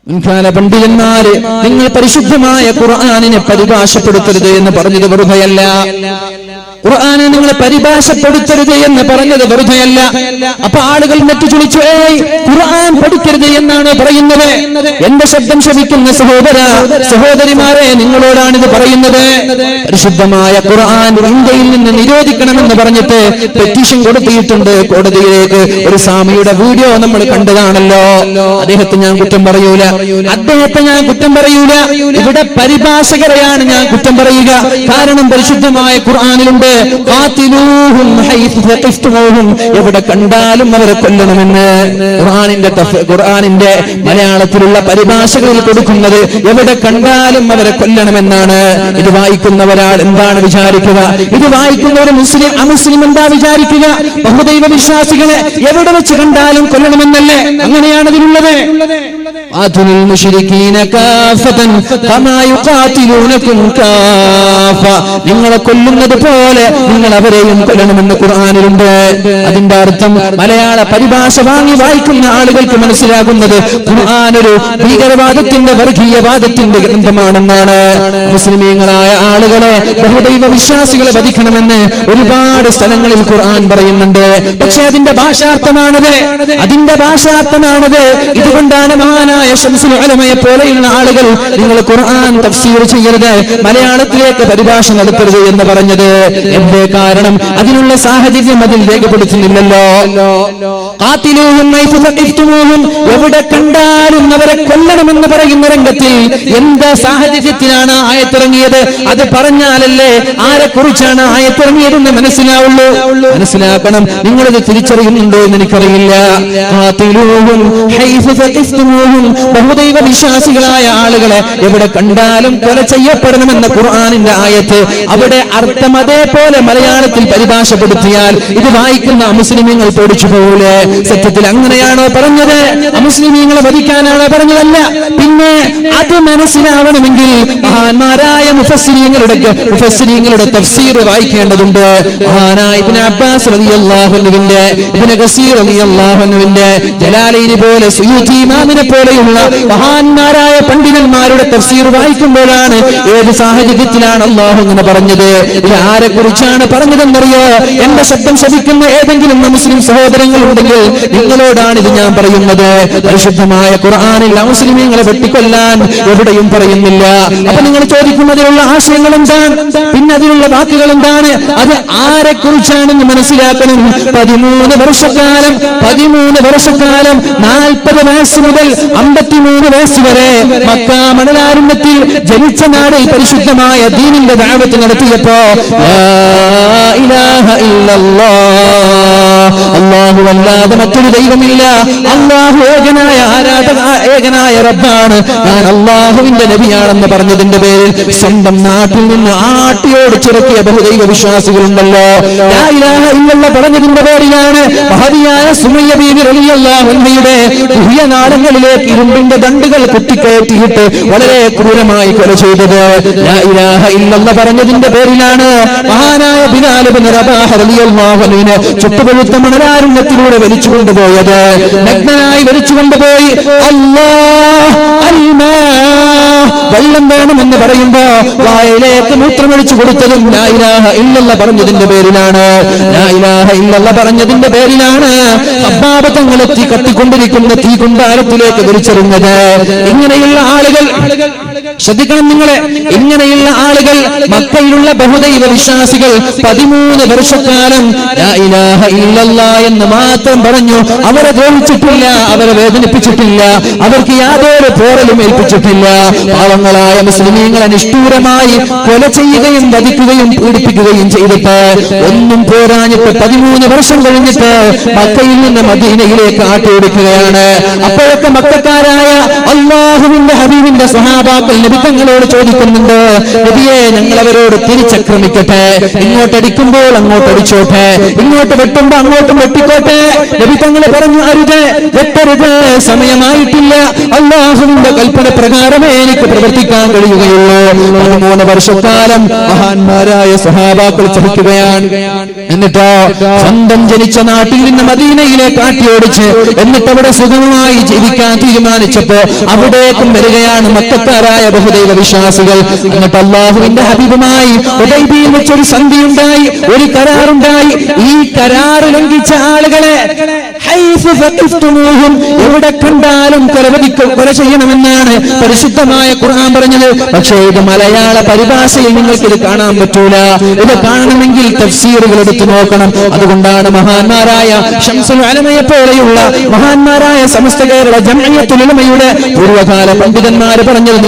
മുൻകാല പണ്ഡിതന്മാര് നിങ്ങൾ പരിശുദ്ധമായ ഖുർആനിനെ പരിഭാഷപ്പെടുത്തരുത് എന്ന് പറഞ്ഞത് വെറുതെയല്ല. ഖുർആനെ നിങ്ങൾ പരിഭാഷപ്പെടുത്തരുത് എന്ന് പറഞ്ഞത് വെറുതെയല്ല. അപ്പൊ ആളുകൾ നെറ്റിച്ചുളിച്ചു, ഖുർആൻ പഠിക്കരുത് എന്നാണ് പറയുന്നത്. എന്റെ ശബ്ദം ശ്രവിക്കുന്ന സഹോദരിമാരെ, നിങ്ങളോടാണിത് പറയുന്നത്. പരിശുദ്ധമായ ഖുർആൻ ഇന്ത്യയിൽ നിന്ന് നിരോധിക്കണമെന്ന് പറഞ്ഞിട്ട് പെറ്റീഷൻ കൊടുത്തിട്ടുണ്ട് കോടതിയിലേക്ക്. ഒരു സ്വാമിയുടെ വീഡിയോ നമ്മൾ കണ്ടതാണല്ലോ. അദ്ദേഹത്തെ ഞാൻ കുറ്റം പറയൂല, ഇവിടെ പരിഭാഷകരെയാണ് ഞാൻ കുറ്റം പറയുക. കാരണം പരിശുദ്ധമായ ഖുർആനിലുണ്ട് എവിടെ കണ്ടാലും അവരെ കൊല്ലണമെന്ന്. ഖുർആനിന്റെ മലയാളത്തിലുള്ള പരിഭാഷകളിൽ കൊടുക്കുന്നത് എവിടെ കണ്ടാലും അവരെ കൊല്ലണമെന്നാണ്. ഇത് വായിക്കുന്നവരാൾ എന്താണ് വിചാരിക്കുക? ഇത് വായിക്കുന്ന ഒരു മുസ്ലിം അമുസ്ലിം എന്താ വിചാരിക്കുക? ബഹുദൈവ വിശ്വാസികളെ എവിടെ വെച്ച് കണ്ടാലും കൊല്ലണമെന്നല്ലേ? അങ്ങനെയാണ് ഇതിലുള്ളത്. നിങ്ങളെ കൊല്ലുന്നത് പോലെ നിങ്ങൾ അവരെയും കൊല്ലണമെന്ന് ഖുർആനിലുണ്ട്. അതിന്റെ അർത്ഥം മലയാള പരിഭാഷ വാങ്ങി വായിക്കുന്ന ആളുകൾക്ക് മനസ്സിലാകുന്നത് ഖുർആൻ ഒരു ഭീകരവാദത്തിന്റെ വർഗീയവാദത്തിന്റെ ഗ്രന്ഥമാണെന്നാണ്. മുസ്ലിമീങ്ങളായ ആളുകളെ, ബഹുദൈവ വിശ്വാസികളെ വധിക്കണമെന്ന് ഒരുപാട് സ്ഥലങ്ങളിൽ ഖുർആൻ പറയുന്നുണ്ട്. പക്ഷെ അതിന്റെ ഭാഷാർത്ഥമാണത്. ഇതുകൊണ്ടാണ് മഹാനായ ശംസുൽ ഉലമയെ പോലെയുള്ള ആളുകൾ നിങ്ങൾ ഖുർആൻ തഫ്സീർ ചെയ്യരുത്, മലയാളത്തിലേക്ക് പരിഭാഷ നടത്തരുത് എന്ന് പറഞ്ഞത്. എന്തേ കാരണം? അതിനുള്ള സാഹചര്യം അതിൽ രേഖപ്പെടുത്തുന്നില്ലല്ലോ. എവിടെ കണ്ടാലും അവരെ കൊല്ലണമെന്ന് പറയുന്ന രംഗത്തിൽ എന്താ സാഹചര്യത്തിലാണ് ആയത്തിറങ്ങിയത്? അത് പറഞ്ഞാലല്ലേ ആരെ കുറിച്ചാണ് ആയത്തിറങ്ങിയതെന്ന് മനസ്സിലാവുള്ളൂ. മനസ്സിലാക്കണം. നിങ്ങളിത് തിരിച്ചറിയുന്നുണ്ടോ എന്ന് എനിക്കറിയില്ല. ബഹുദൈവ വിശ്വാസികളായ ആളുകളെ എവിടെ കണ്ടാലും കൊല ചെയ്യപ്പെടണമെന്ന ഖുർആനിന്റെ ആയത്ത് അവിടെ അർത്ഥം അതേപോലെ മലയാളത്തിൽ പരിഭാഷപ്പെടുത്തിയാൽ ഇത് വായിക്കുന്ന അമുസ്ലിമീങ്ങൾ പേടിച്ചു പോകൂലേ? സത്യത്തിൽ അങ്ങനെയാണോ പറഞ്ഞത്? അമുസ്ലിമീങ്ങളെ വധിക്കാനാണോ പറഞ്ഞതല്ല. പിന്നെ അത് മനസ്സിലാവണമെങ്കിൽ മഹാന്മാരായ മുഫസ്സിരീങ്ങളുടെ തഫ്സീർ വായിക്കേണ്ടതുണ്ട്. മഹാനായ ഇബ്നു അബ്ബാസ് റളിയല്ലാഹു അൻഹുവിന്റെ, ഇബ്നു കസീർ റളിയല്ലാഹു അൻഹുവിന്റെ, ജലാലൈനി പോലെ സുയൂത്തി ഇമാമിനെ പോലെയുള്ള മഹാന്മാരായ പണ്ഡിതന്മാരുടെ തഫ്സീർ വായിക്കുമ്പോഴാണ് ഏത് സാഹചര്യത്തിലാണ് അല്ലാഹു ഇങ്ങനെ പറഞ്ഞത്, ഇത് ആരെ കുറിച്ചാണ് പറഞ്ഞതെന്നറിയോ? എന്റെ ശബ്ദം ശ്രവിക്കുന്ന ഏതെങ്കിലും മുസ്ലിം സഹോദരങ്ങൾ ഉണ്ടെങ്കിൽ നിങ്ങളോടാണ് ഇത് ഞാൻ പറയുന്നത്. പരിശുദ്ധമായ ഖുർആനിൽ മുസ്ലിമീങ്ങളെ വെട്ടിക്കൊല്ലാൻ എവിടെയും പറയുന്നില്ല. അപ്പൊ നിങ്ങൾ ചോദിക്കും, അതിലുള്ള ആശയങ്ങൾ എന്താണ്? പിന്നെ അതിലുള്ള വാക്കുകൾ എന്താണ്? അത് ആരെ കുറിച്ചാണെന്ന് മനസ്സിലാക്കണം. 13 വർഷക്കാലം 40 വയസ്സ് മുതൽ 53 വയസ്സ് വരെ മക്ക മണലാരണ്യത്തിൽ ജനിച്ച നാടിൽ പരിശുദ്ധമായ ദീനിന്റെ ദഅവത്ത് നടത്തിയപ്പോ അല്ലാഹു അല്ലാതെ മറ്റൊരു ദൈവമില്ല, അല്ലാഹു ഏകനായ റബ്ബാണ്, ഞാൻ അല്ലാഹുവിന്റെ നബിയാണെന്ന് പറഞ്ഞതിന്റെ പേരിൽ സ്വന്തം നാട്ടിൽ നിന്ന് ആട്ടിയോടിച്ചിറക്കിയ ബഹുദൈവ വിശ്വാസികളുണ്ടല്ലോ. ലാ ഇലാഹ ഇല്ലല്ലാഹ് പറഞ്ഞതിന്റെ പേരിലാണ് മഹദിയായ സുമയ്യ ബീവി റളിയല്ലാഹു അൻഹയുടെ നാളങ്ങളിലേക്ക് ഇരുമ്പിന്റെ ദണ്ടുകൾ കുത്തിക്കയറ്റിയിട്ട് വളരെ ക്രൂരമായി കൊല ചെയ്തത്. ലാ ഇലാഹ ഇല്ലല്ലാഹ് പറഞ്ഞതിന്റെ പേരിലാണ് മഹാനായ ബിലാൽ ഇബ്നു റബാഹ റളിയല്ലാഹു അൻഹുവിനെ ചുട്ടുപഴുത്ത മണലാരണ്യത്തിലൂടെ വലിച്ചു കൊണ്ടുപോയത്. നഗ്നനായി വലിച്ചു കൊണ്ടുപോയി വെള്ളം വേണമെന്ന് പറയുമ്പോ വായിലേക്ക് മൂത്രമൊഴിച്ചു കൊടുത്തതും ലാ ഇലാഹ ഇല്ലല്ലാഹ് പറഞ്ഞതിന്റെ പേരിലാണ്. ലാ ഇലാഹ ഇല്ലല്ലാഹ് പറഞ്ഞതിന്റെ പേരിലാണ് അബ്ബാബത്തങ്ങൾ എത്തി കത്തിക്കൊണ്ടിരിക്കുന്ന തീ കുണ്ടാരത്തിലേക്ക് വലിച്ചെറിഞ്ഞത്. ഇങ്ങനെയുള്ള ആളുകൾ ശ്രദ്ധിക്കണം നിങ്ങളെ. ഇങ്ങനെയുള്ള ആളുകൾ മക്കയിലുള്ള ബഹുദൈവ വിശ്വാസികൾ 13 വർഷക്കാലം ലാ ഇലാഹ ഇല്ലല്ലാഹ് എന്ന് മാത്രം പറഞ്ഞു. അവരെ ദ്രോഹിച്ചിട്ടില്ല, അവരെ വേദനിപ്പിച്ചിട്ടില്ല, അവർക്ക് യാതൊരു പോറലും ഏൽപ്പിച്ചിട്ടില്ല. പാവങ്ങളായ മുസ്ലിമീങ്ങളെ നിഷ്ഠൂരമായി കൊല ചെയ്യുകയും വധിക്കുകയും പീഡിപ്പിക്കുകയും ചെയ്തിട്ട് ഒന്നും പോരാഞ്ഞിട്ട് 13 വർഷം കഴിഞ്ഞിട്ട് മക്കയിൽ നിന്ന് മദീനയിലേക്ക് ആട്ടിയോടിക്കുകയാണ്. അപ്പോഴൊക്കെ മക്കക്കാരായ അല്ലാഹുവിന്റെ ഹബീബിന്റെ സ്വഹാബാക്കൾ നബി തങ്ങളോട് ചോദിക്കുന്നുണ്ട്, നബിയെ ഞങ്ങൾ അവരോട് തിരിച്ചക്രമിക്കട്ടെ, ഇങ്ങോട്ടടിക്കുമ്പോൾ അങ്ങോട്ടടിച്ചോട്ടെ, ഇങ്ങോട്ട് വെട്ടുമ്പോ അങ്ങോട്ടും വെട്ടിക്കോട്ടെ. നബി തങ്ങൾ പറഞ്ഞു, അരുത്, വെട്ടരുത്, സമയമായിട്ടില്ല, അല്ലാഹുവിന്റെ കൽപ്പന പ്രകാരമേ എനിക്ക് പ്രവർത്തിക്കാൻ കഴിയുകയുള്ളൂ. 13 വർഷക്കാലം മഹാന്മാരായ സ്വഹാബാക്കൾ ചതിക്കുകയാണ്. എന്നിട്ടോ സ്വന്തം ജനിച്ച നാട്ടിൽ നിന്ന് മദീനയിലേക്ക് ആട്ടിയോടിച്ച് എന്നിട്ട് അവിടെ സുഖമായി ജീവിക്കാൻ തീരുമാനിച്ചപ്പോ അവിടേക്കും വരികയാണ് മക്കക്കാരായ ബഹുദൈവ വിശ്വാസികൾ. എന്നിട്ട് അല്ലാഹുവിന്റെ ഹബീബുമായി ഹുദൈബിയിൽ വെച്ചൊരു സന്ധിയുണ്ടായി, ഒരു കരാറുണ്ടായി. ഈ കരാർ ലംഘിച്ച ആളുകളെ എവിടെ കണ്ടാലും കൊല ചെയ്യണമെന്നാണ് പരിശുദ്ധമായ ഖുർആൻ പറഞ്ഞത്. പക്ഷേ ഇത് മലയാള പരിഭാഷയിൽ നിങ്ങൾക്ക് ഇത് കാണാൻ പറ്റൂല. ഇത് കാണണമെങ്കിൽ തഫ്സീറുകൾ എടുത്തു നോക്കണം. അതുകൊണ്ടാണ് മഹാന്മാരായ ശംസുൽ ഉലമയെ പോലെയുള്ള മഹാന്മാരായ സമസ്ത കേരള ജംഇയ്യത്തുൽ ഉലമയുടെ പൂർവ്വകാല പണ്ഡിതന്മാർ പറഞ്ഞത്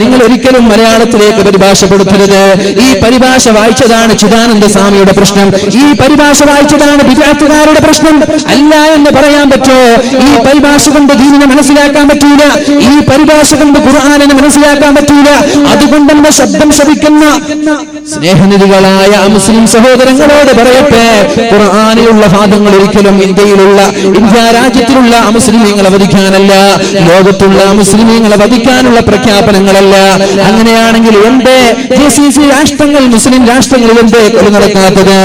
നിങ്ങൾ ഒരിക്കലും മലയാളത്തിലേക്ക് പരിഭാഷപ്പെടുത്തരുത്. ഈ പരിഭാഷ വായിച്ചതാണ് ചിദാനന്ദ സ്വാമിയുടെ പ്രശ്നം, ഈ പരിഭാഷ വായിച്ചതാണ് ബിദ്അത്തുകാരുടെ പ്രശ്നം. അല്ല എന്ന് പറയാൻ പറ്റോ? ഈ പരിഭാഷ കൊണ്ട് ദീനിനെ മനസ്സിലാക്കാൻ പറ്റൂല, ഈ പരിഭാഷ കൊണ്ട് ഖുർആനിനെ മനസ്സിലാക്കാൻ പറ്റൂല. അതുകൊണ്ട് എന്റെ ശബ്ദം ശ്രവിക്കുന്ന സ്നേഹനിധികളായ മുസ്ലിം സഹോദരങ്ങളോട് പറയട്ടെ, ഖുർആനിലുള്ള ഭാഗങ്ങൾ ഒരിക്കലും ഇന്ത്യ രാജ്യത്തിലുള്ള മുസ്ലിമീങ്ങളെ വധിക്കാനല്ല, ലോകത്തുള്ള മുസ്ലിമീങ്ങളെ വധിക്കാനുള്ള പ്രഖ്യാപനങ്ങളല്ല. അങ്ങനെയാണെങ്കിൽ എന്റെ GCC രാഷ്ട്രങ്ങൾ, മുസ്ലിം രാഷ്ട്രങ്ങളിൽ എന്തേ കൊല നടക്കാത്തത്?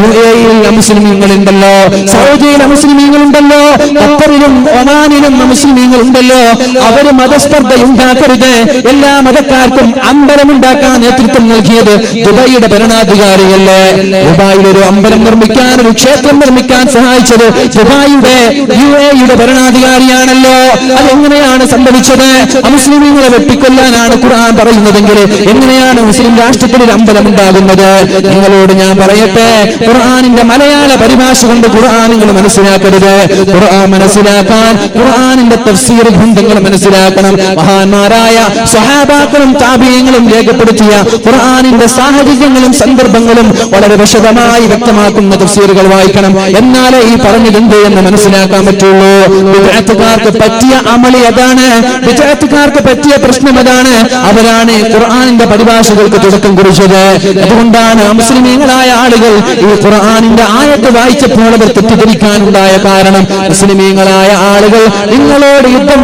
UAE-യിൽ മുസ്ലിമീങ്ങളുണ്ടല്ലോ, സൗദിയിലെ മുസ്ലിമീങ്ങളുണ്ടല്ലോ, ഖത്തറിലും ഒമാനിലും മുസ്ലിമീങ്ങളുണ്ടല്ലോ. അവര് മതസ്പർദ്ധ ഉണ്ടാക്കരുത്, എല്ലാ മതക്കാർക്കും അമ്പലമുണ്ടാക്കാൻ നേതൃത്വം നൽകിയത് ദുബൈയുടെ ഭരണാധികാരിയല്ലേ? ദുബായിൽ ഒരു അമ്പലം നിർമ്മിക്കാൻ, ഒരു ക്ഷേത്രം നിർമ്മിക്കാൻ സഹായിച്ചത് ദുബായിയുടെ UAE-യുടെ ഭരണാധികാരിയാണല്ലോ. അതെങ്ങനെയാണ് സംഭവിച്ചത്? മുസ്ലിമീങ്ങളെ വെട്ടിക്കൊല്ലാനാണ് ഖുർആൻ പറയുന്നതെങ്കിൽ എങ്ങനെയാണ് മുസ്ലിം രാഷ്ട്രത്തിൽ ഒരു അമ്പലം ഉണ്ടാകുന്നത്? നിങ്ങളോട് ഞാൻ പറയട്ടെ, ഖുർആനിന്റെ മലയാള പരിഭാഷ കൊണ്ട് ഖുർആൻ നിങ്ങൾ മനസ്സിലാക്കരുത്. ഖുർആൻ മനസ്സിലാക്കാൻ ഖുർആനിന്റെ തഫ്സീർ ഗ്രന്ഥങ്ങൾ മനസ്സിലാക്കണം. മഹാന്മാരായ സ്വഹാബാക്കളും താബിഈങ്ങളും രേഖപ്പെടുത്തിയ ഖുർആനിന്റെ സാഹചര്യങ്ങളും സന്ദർഭങ്ങളും വളരെ വിശദമായി വ്യക്തമാക്കുന്ന തഫ്സീറുകൾ വായിക്കണം. എന്നാലേ ഈ പറഞ്ഞിട്ടുണ്ട് എന്ന് മനസ്സിലാക്കാൻ പറ്റുള്ളൂ. ബിദ്അത്തുകാർക്ക് പറ്റിയ അമളി അതാണ്, ബിദ്അത്തുകാർക്ക് പറ്റിയ പ്രശ്നം അതാണ്. അവരാണ് ഖുർആനിന്റെ പരിഭാഷകൾക്ക് തുടക്കം കുറിച്ചത്. അതുകൊണ്ടാണ് മുസ്ലിമീങ്ങളായ ആളുകൾ ഈ ഖുർആനിന്റെ ആയത്ത് വായിച്ചപ്പോൾ അവർ തെറ്റിദ്ധരിക്കാനുണ്ടായ കാരണം. മുസ്ലിമീങ്ങളായ ആളുകൾ നിങ്ങളോട് യുദ്ധം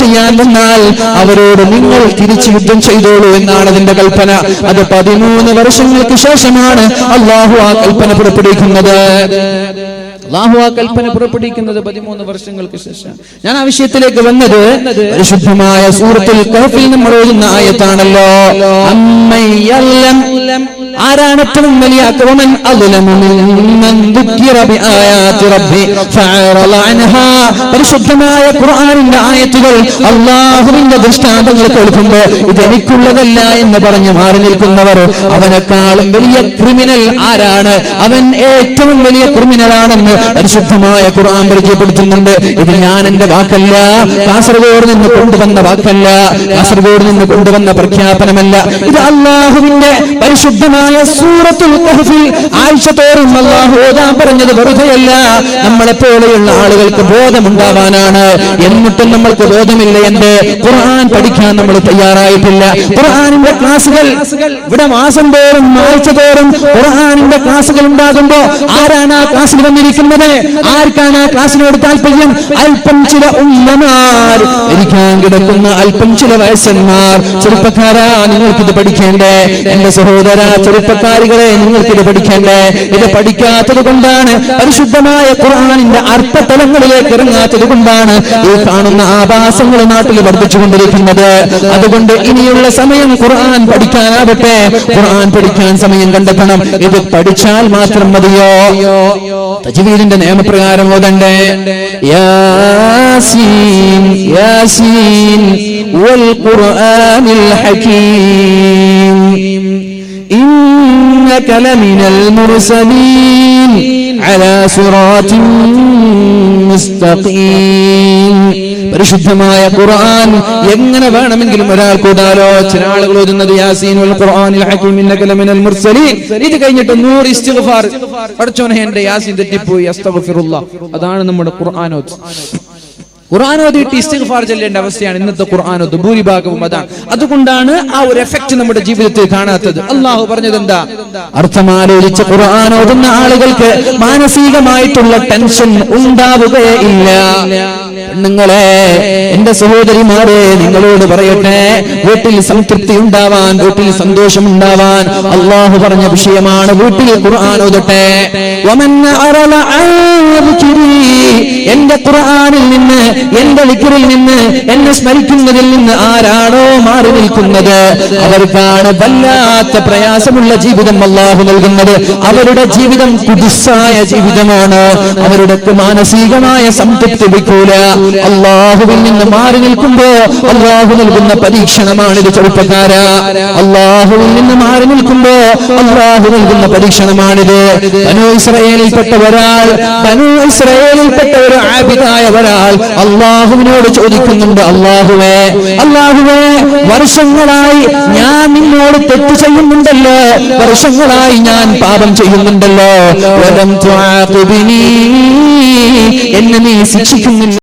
ചെയ്യാൻ വന്നാൽ അവരോട് നിങ്ങൾ തിരിച്ച് യുദ്ധം ചെയ്തോളൂ എന്നാണ് അതിന്റെ കൽപ്പന. അത് 13 വർഷങ്ങൾക്ക് ശേഷമാണ് അല്ലാഹു ആ കൽപ്പന പുറപ്പെടുവിക്കുന്നത്. 13 വർഷങ്ങൾക്ക് ശേഷം. ഞാൻ ആ വിഷയത്തിലേക്ക് വന്നത് പരിശുദ്ധമായ സൂറത്തുൽ കഹ്ഫിൽ നമ്മൾ ഓതുന്ന ആയത്താണല്ലോ. ആരാണ് ഏറ്റവും വലിയ അക്രമൻ? പരിശുദ്ധമായ ഖുർആനിന്റെ ആയത്തുകൾ, അല്ലാഹുവിന്റെ ദൃഷ്ടാന്തങ്ങൾ കേൾക്കുമ്പോൾ ഇത് എനിക്കുള്ളതല്ല എന്ന് പറഞ്ഞു മാറി നിൽക്കുന്നവർ, അവനെക്കാളും വലിയ ക്രിമിനൽ ആരാണ്? അവൻ ഏറ്റവും വലിയ ക്രിമിനലാണെന്ന് പരിശുദ്ധമായ ഖുർആൻ പരിചയപ്പെടുത്തുന്നുണ്ട്. ഇത് ഞാൻ എന്റെ വാക്കല്ല, കാസർഗോഡ് നിന്ന് കൊണ്ടുവന്ന വാക്കല്ല, കാസർഗോഡ് നിന്ന് കൊണ്ടുവന്ന പ്രഖ്യാപനമല്ല. ഇത് അല്ലാഹുവിന്റെ പരിശുദ്ധമായ സൂറത്തുൽ കഹ്ഫിൽ ആഴ്ചതോറും അല്ലാഹു ഓതാൻ പറഞ്ഞത് വെറുതെയല്ല, നമ്മളെ പോലെയുള്ള ആളുകൾക്ക് ബോധമുണ്ടാവാനാണ്. എന്നിട്ടും നമ്മൾക്ക് ബോധമില്ല. എന്റെ ഖുർആൻ പഠിക്കാൻ നമ്മൾ തയ്യാറായിട്ടില്ല. ഖുർആനിന്റെ ക്ലാസുകൾ ഇവിടെ മാസം തോറും ആഴ്ച തോറും ഖുർആനിന്റെ ക്ലാസുകൾ ഉണ്ടാകുമ്പോ ആരാണ് ആ ക്ലാസ്സിൽ വന്നിരിക്കുന്നത്? ആർക്കാണ് ആ ക്ലാസ്സിനോട് താല്പര്യം? അല്പം ചില ഉമ്മമാർ, ഇരിക്കാൻ കിടക്കുന്ന അല്പം ചില വയസ്സന്മാർ. ചെറുപ്പക്കാരാ, നിങ്ങൾക്കിത് പഠിക്കേണ്ടേ? എന്റെ സഹോദര ചെറുപ്പക്കാരികളെ, നിങ്ങൾക്കിത് പഠിക്കേണ്ടേ? ഇത് പഠിക്കാത്തത് കൊണ്ടാണ്, പരിശുദ്ധമായ ഖുർആനിന്റെ അർത്ഥതലങ്ങളിലേക്ക് ഇറങ്ങാത്തത് കൊണ്ടാണ് ഈ കാണുന്ന ആഭാസങ്ങൾ നാട്ടിൽ വർദ്ധിച്ചുകൊണ്ടിരിക്കുന്നത്. അതുകൊണ്ട് ഇനിയുള്ള സമയം ഖുർആൻ പഠിക്കാനാവട്ടെ, ഖുർആൻ പഠിക്കാൻ സമയം കണ്ടെത്തണം. ഇത് പഠിച്ചാൽ മാത്രം മതിയോ? തജ്വീദിന്റെ നിയമപ്രകാരം ഓതണ്ടേ? യാസീൻ യാസീൻ വൽ ഖുർആനിൽ ഹകീം ഇന്നക ലമിനൽ മുർസലീൻ അലാ സിറാത്തിൻ മുസ്തഖീം. പരിശുദ്ധമായ ഖുർആൻ എങ്ങനെ വേണമെങ്കിലും ഒരാൾക്ക് ഓതാലോ. ചില ആളുകൾ ഓതുന്നത് യാസീൻ വൽ ഖുർആനിൽ ഹകീം ഇന്നക ലമിനൽ മുർസലീൻ, ഇത് കഴിഞ്ഞിട്ട് 100 ഇസ്തിഗ്ഫാർ. പഠിച്ചോനെ എന്റെ യാസീൻ തെറ്റിപ്പോയി, അസ്തഗ്ഫിറുല്ലാഹ്. അതാണ് നമ്മുടെ ഖുർആനോത്ത്. ഖുർആനോദിട്ട് ഇസ്തിഗ്ഫാർ ചൊല്ലേണ്ട അവസ്ഥയാണ് ഇന്നത്തെ ഖുർആനോത്ത് ഭൂരിഭാഗവും. അതാണ്, അതുകൊണ്ടാണ് ആ ഒരു എഫക്ട് നമ്മുടെ ജീവിതത്തിൽ കാണാത്തത്. അള്ളാഹു പറഞ്ഞത് എന്താ? അർത്ഥമാലോചിച്ച് ഖുർആനോതുന്ന ആളുകൾക്ക് മാനസികമായിട്ടുള്ള ടെൻഷൻ ഉണ്ടാവുകയില്ല. പെണ്ണുങ്ങളെ, എന്റെ സഹോദരിമാരെ, നിങ്ങളോട് പറയട്ടെ, വീട്ടിൽ സംതൃപ്തി ഉണ്ടാവാൻ, വീട്ടിൽ സന്തോഷം ഉണ്ടാവാൻ അള്ളാഹു പറഞ്ഞ വിഷയമാണ്. വീട്ടിൽ ഖുർആൻ ഓതട്ടെ. എന്റെ ഖുർആനിൽ നിന്ന്, എന്റെ ദിക്റിൽ നിന്ന്, എന്നെ സ്മരിക്കുന്നതിൽ നിന്ന് ആരാണോ മാറി നിൽക്കുന്നത് അവർക്കാണ് വല്ലാത്ത പ്രയാസമുള്ള ജീവിതം അള്ളാഹു നൽകുന്നത്. അവരുടെ ജീവിതം കുദുസായ ജീവിതമാണ്. അവരുടെ മാനസികമായ സംതൃപ്തി ലഭിക്കൂല. അള്ളാഹുവിൽ നിന്ന് മാറി നിൽക്കുമ്പോ അള്ളാഹു നൽകുന്ന പരീക്ഷണമാണിത്. ചെറുപ്പക്കാരാ, അള്ളാഹുവിൽ നിന്ന് മാറി നിൽക്കുമ്പോ അള്ളാഹു നൽകുന്ന പരീക്ഷണമാണിത്. ബനൂ ഇസ്രായേലിൽപ്പെട്ട ഒരു ആബിദായ ഒരാൾ അള്ളാഹുവിനോട് ചോദിക്കുന്നുണ്ട്, അള്ളാഹുവേ, വർഷങ്ങളായി ഞാൻ നിന്നോട് തെറ്റ് ചെയ്യുന്നുണ്ടല്ലോ, വർഷങ്ങളായി ഞാൻ പാപം ചെയ്യുന്നുണ്ടല്ലോ, എന്നെ നീ ശിക്ഷിക്കുന്നില്ല.